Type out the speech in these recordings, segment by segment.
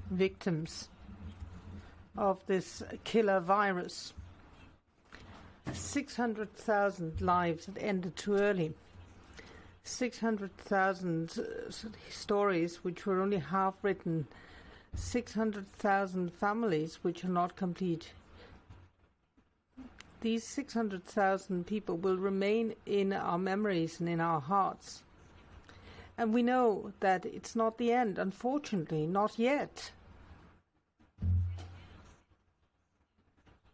victims of this killer virus. 600,000 lives had ended too early. 600,000 stories which were only half written. 600,000 families which are not complete. These 600,000 people will remain in our memories and in our hearts. And we know that it's not the end, unfortunately, not yet.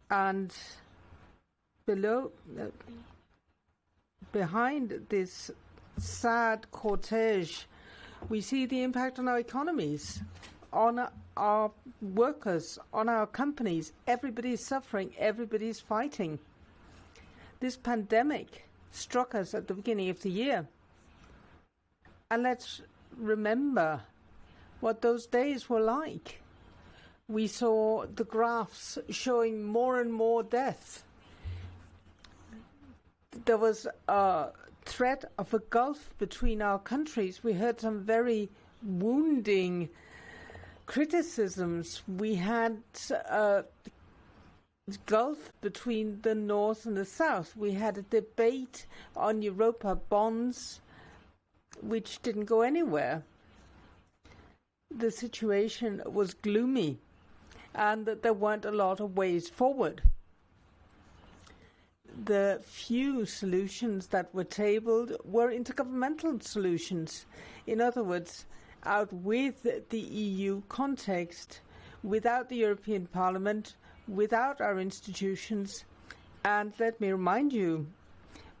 And behind this sad cortege, we see the impact on our economies, on our workers, on our companies. Everybody's suffering, everybody's fighting. This pandemic struck us at the beginning of the year. And let's remember what those days were like. We saw the graphs showing more and more death. There was a threat of a gulf between our countries. We heard some very wounding criticisms. We had a gulf between the North and the South. We had a debate on Europa bonds, which didn't go anywhere. The situation was gloomy, and that there weren't a lot of ways forward. The few solutions that were tabled were intergovernmental solutions. In other words, out with the EU context, without the European Parliament, without our institutions. And let me remind you,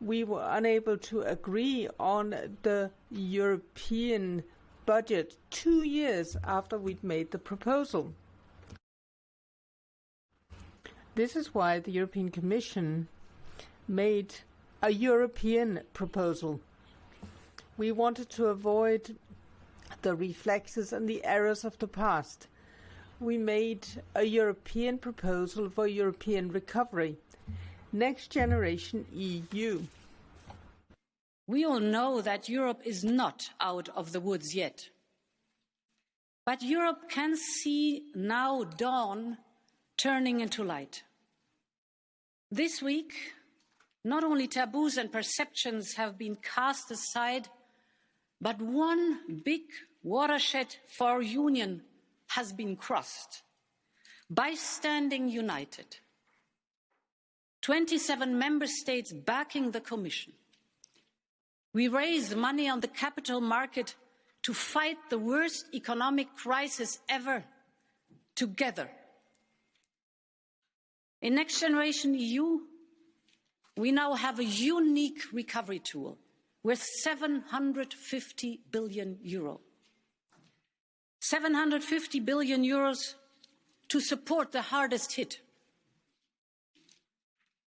we were unable to agree on the European budget 2 years after we'd made the proposal. This is why the European Commission made a European proposal. We wanted to avoid the reflexes and the errors of the past. We made a European proposal for European recovery. Next Generation EU. We all know that Europe is not out of the woods yet. But Europe can see now dawn turning into light. This week, not only taboos and perceptions have been cast aside, but one big watershed for our union has been crossed by standing united. 27 member states backing the Commission. We raised money on the capital market to fight the worst economic crisis ever, together. In Next Generation EU, we now have a unique recovery tool worth 750 billion euro. 750 billion euros to support the hardest hit.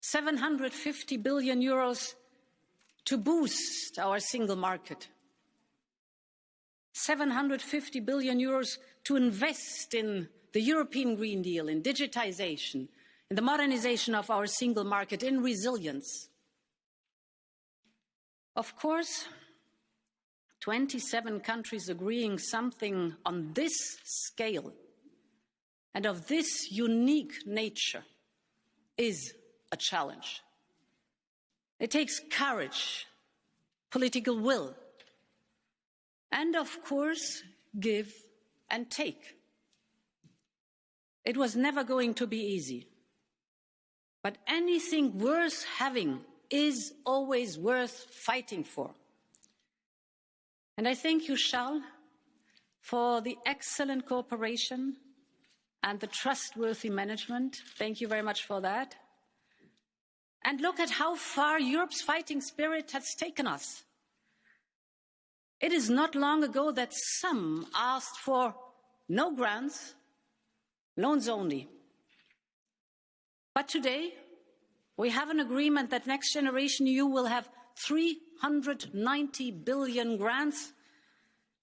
750 billion euros to boost our single market. 750 billion euros to invest in the European Green Deal, in digitization, in the modernization of our single market, in resilience. Of course, 27 countries agreeing something on this scale and of this unique nature is a challenge. It takes courage, political will, and of course, give and take. It was never going to be easy. But anything worth having is always worth fighting for. And I thank you, Charles, for the excellent cooperation and the trustworthy management. Thank you very much for that. And look at how far Europe's fighting spirit has taken us. It is not long ago that some asked for no grants, loans only. But today, we have an agreement that Next Generation EU will have 390 billion grants,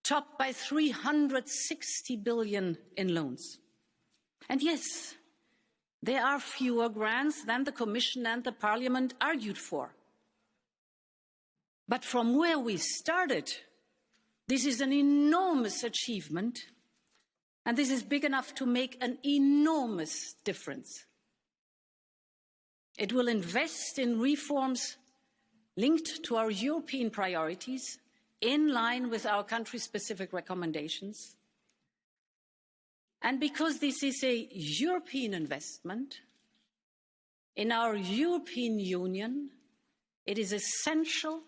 topped by 360 billion in loans. And yes, there are fewer grants than the Commission and the Parliament argued for. But from where we started, this is an enormous achievement And this is big enough to make an enormous difference. It will invest in reforms linked to our European priorities, in line with our country-specific recommendations. And because this is a European investment in our European Union, it is essential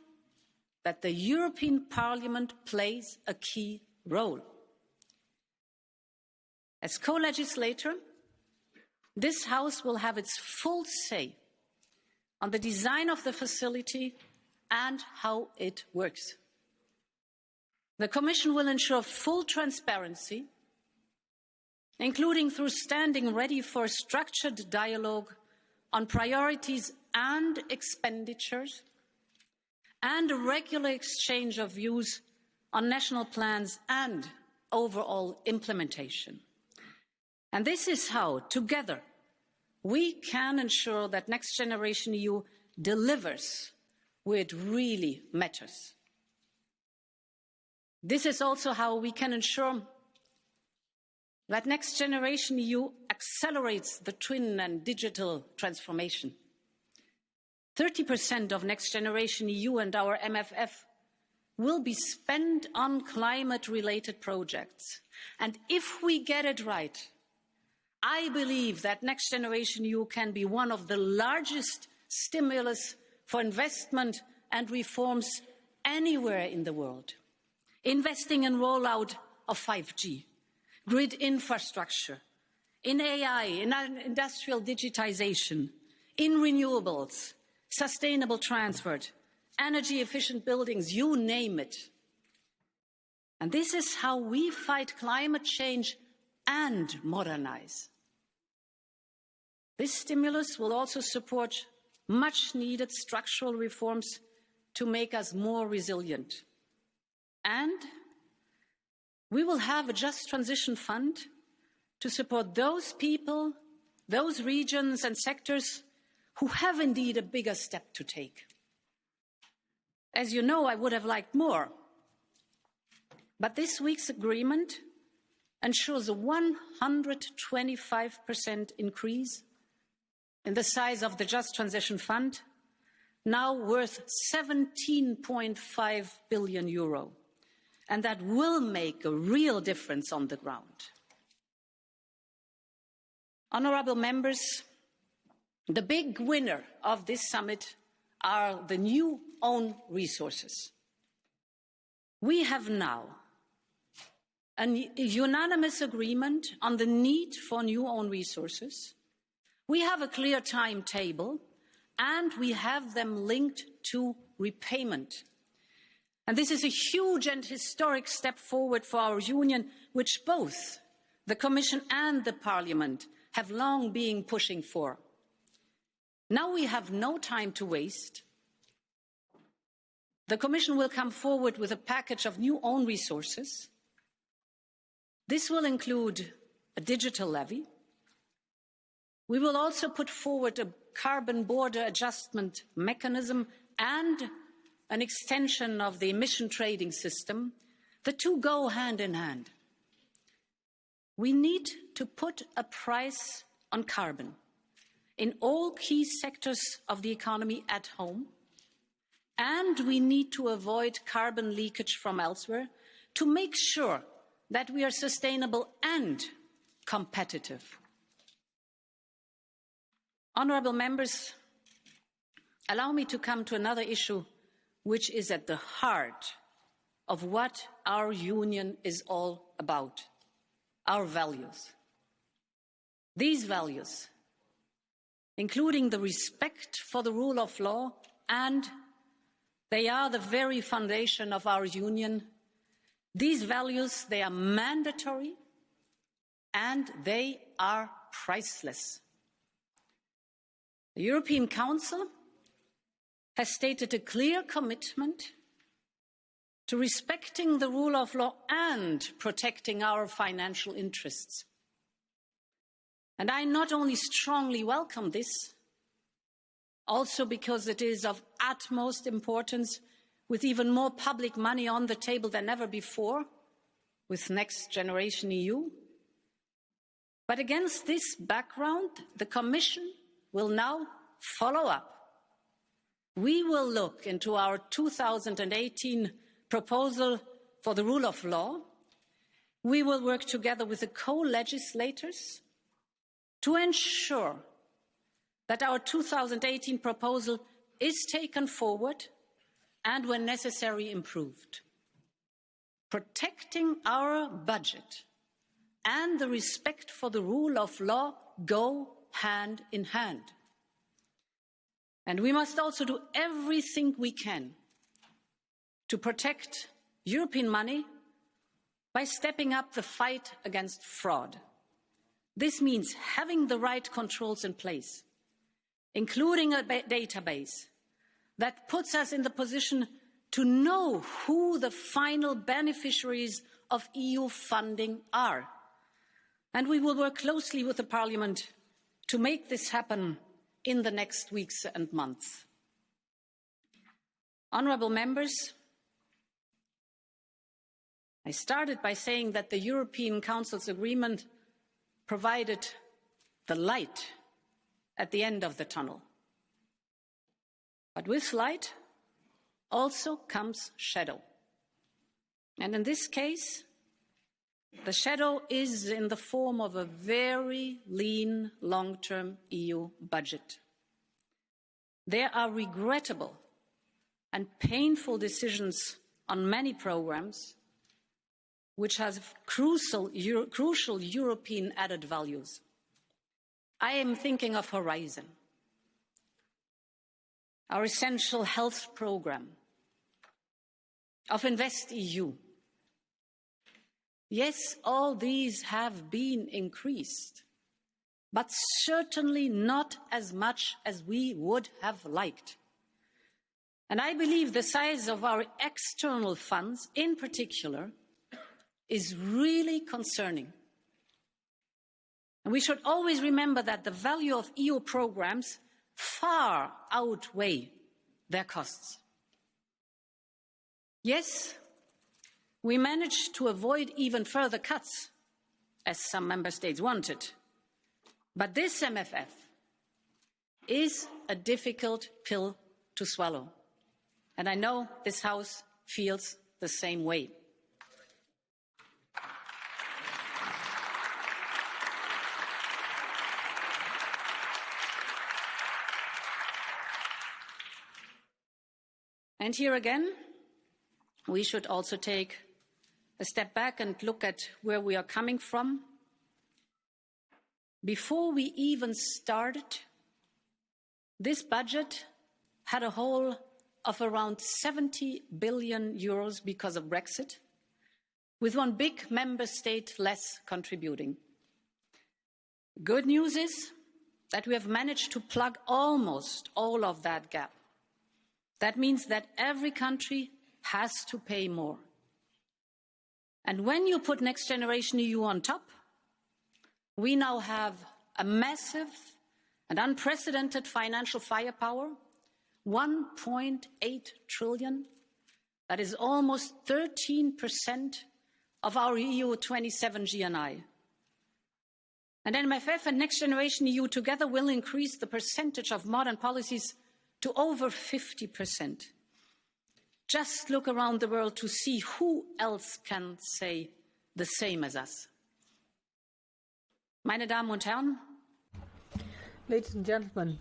that the European Parliament plays a key role. As co-legislator, this House will have its full say on the design of the facility and how it works. The Commission will ensure full transparency, including through standing ready for structured dialogue on priorities and expenditures, and a regular exchange of views on national plans and overall implementation. And this is how, together, we can ensure that Next Generation EU delivers where it really matters. This is also how we can ensure that Next Generation EU accelerates the twin and digital transformation. 30% of Next Generation EU and our MFF will be spent on climate-related projects. And if we get it right, I believe that Next Generation EU can be one of the largest stimulus for investment and reforms anywhere in the world. Investing in rollout of 5G, grid infrastructure, in AI, in industrial digitization, in renewables, sustainable transport, energy-efficient buildings, you name it. And this is how we fight climate change and modernize. This stimulus will also support much-needed structural reforms to make us more resilient. And we will have a Just Transition Fund to support those people, those regions and sectors who have indeed a bigger step to take. As you know, I would have liked more. But this week's agreement ensures a 125% increase in the size of the Just Transition Fund, now worth 17.5 billion euro. And that will make a real difference on the ground. Honourable members, the big winner of this summit are the new own resources. We have now a unanimous agreement on the need for new own resources. We have a clear timetable, and we have them linked to repayment. And this is a huge and historic step forward for our Union, which both the Commission and the Parliament have long been pushing for. Now we have no time to waste. The Commission will come forward with a package of new own resources. This will include a digital levy. We will also put forward a carbon border adjustment mechanism and an extension of the emission trading system. The two go hand in hand. We need to put a price on carbon in all key sectors of the economy at home, and we need to avoid carbon leakage from elsewhere to make sure that we are sustainable and competitive. Honourable members, allow me to come to another issue which is at the heart of what our Union is all about, our values. These values, including the respect for the rule of law, and they are the very foundation of our Union. These values, they are mandatory and they are priceless. The European Council has stated a clear commitment to respecting the rule of law and protecting our financial interests. And I not only strongly welcome this, also because it is of utmost importance, with even more public money on the table than ever before, with Next Generation EU, But against this background, the Commission will now follow up. We will look into our 2018 proposal for the rule of law. We will work together with the co-legislators to ensure that our 2018 proposal is taken forward and, when necessary, improved. Protecting our budget and the respect for the rule of law go hand in hand. And we must also do everything we can to protect European money by stepping up the fight against fraud. This means having the right controls in place, including a database that puts us in the position to know who the final beneficiaries of EU funding are. And we will work closely with the Parliament to make this happen in the next weeks and months. Honourable members, I started by saying that the European Council's agreement provided the light at the end of the tunnel. But with light also comes shadow. And in this case, the shadow is in the form of a very lean long-term EU budget. There are regrettable and painful decisions on many programs which have crucial European added values. I am thinking of Horizon, our essential health programme, of InvestEU. Yes, all these have been increased, but certainly not as much as we would have liked. And I believe the size of our external funds, in particular, is really concerning. And we should always remember that the value of EU programs far outweigh their costs. Yes, we managed to avoid even further cuts, as some member states wanted. But this MFF is a difficult pill to swallow. And I know this House feels the same way. And here again, we should also take a step back and look at where we are coming from. Before we even started, this budget had a hole of around 70 billion euros because of Brexit, with one big member state less contributing. Good news is that we have managed to plug almost all of that gap. That means that every country has to pay more. And when you put Next Generation EU on top, we now have a massive and unprecedented financial firepower, 1.8 trillion. That is almost 13% of our EU 27 GNI. And MFF and Next Generation EU together will increase the percentage of modern policies to over 50%. Just look around the world to see who else can say the same as us. Meine Damen und Herren, ladies and gentlemen,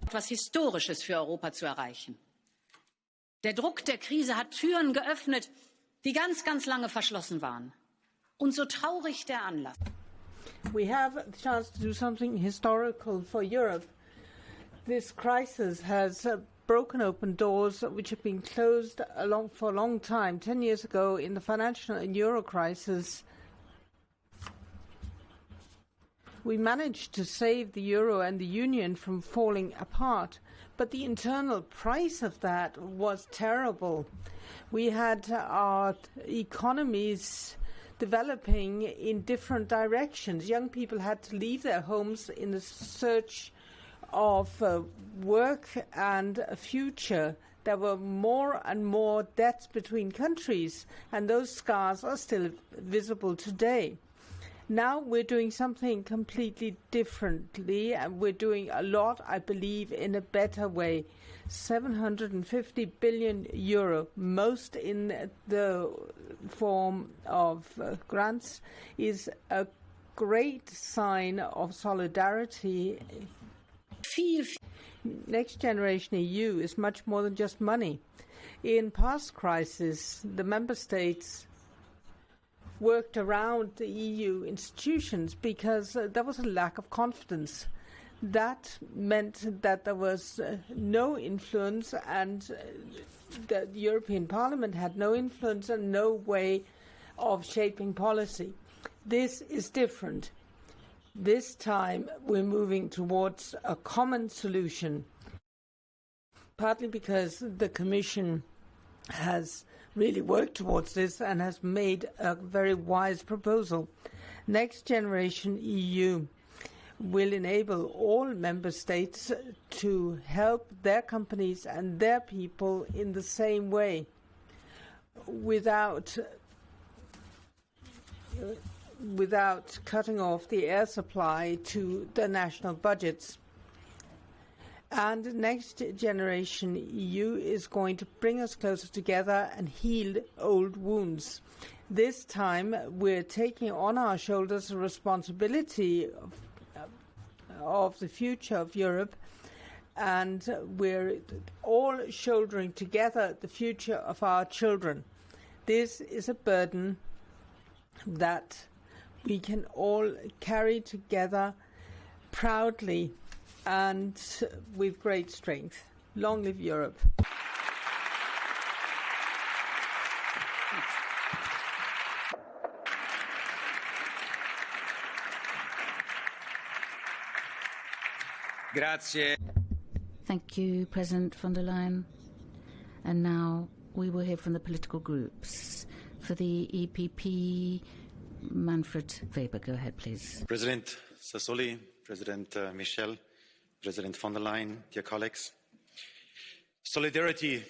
etwas Historisches für Europa zu erreichen. Der Druck der Krise hat Türen geöffnet, die ganz, ganz lange verschlossen waren. Und so traurig der Anlass. We have the chance to do something historical for Europe. This crisis has broken open doors which have been closed for a long time. 10 years ago, in the financial and euro crisis, we managed to save the euro and the union from falling apart. But the internal price of that was terrible. We had our economies developing in different directions. Young people had to leave their homes in the search of work and a future. There were more and more debts between countries, and those scars are still visible today. Now we're doing something completely differently, and we're doing a lot, I believe, in a better way. 750 billion euro, most in the form of grants, is a great sign of solidarity. Next Generation EU is much more than just money. In past crises, the member states worked around the EU institutions because there was a lack of confidence. That meant that there was no influence, and the European Parliament had no influence and no way of shaping policy. This is different. This time we're moving towards a common solution, partly because the Commission has really worked towards this and has made a very wise proposal. Next Generation EU will enable all member states to help their companies and their people in the same way, without cutting off the air supply to the national budgets. And Next Generation EU is going to bring us closer together and heal old wounds. This time we're taking on our shoulders the responsibility of the future of Europe, and we're all shouldering together the future of our children. This is a burden that we can all carry together proudly and with great strength. Long live Europe. Grazie. Thank you, President von der Leyen. And now we will hear from the political groups. For the EPP, Manfred Weber, go ahead, please. President Sassoli, President Michel, President von der Leyen, dear colleagues. Solidarity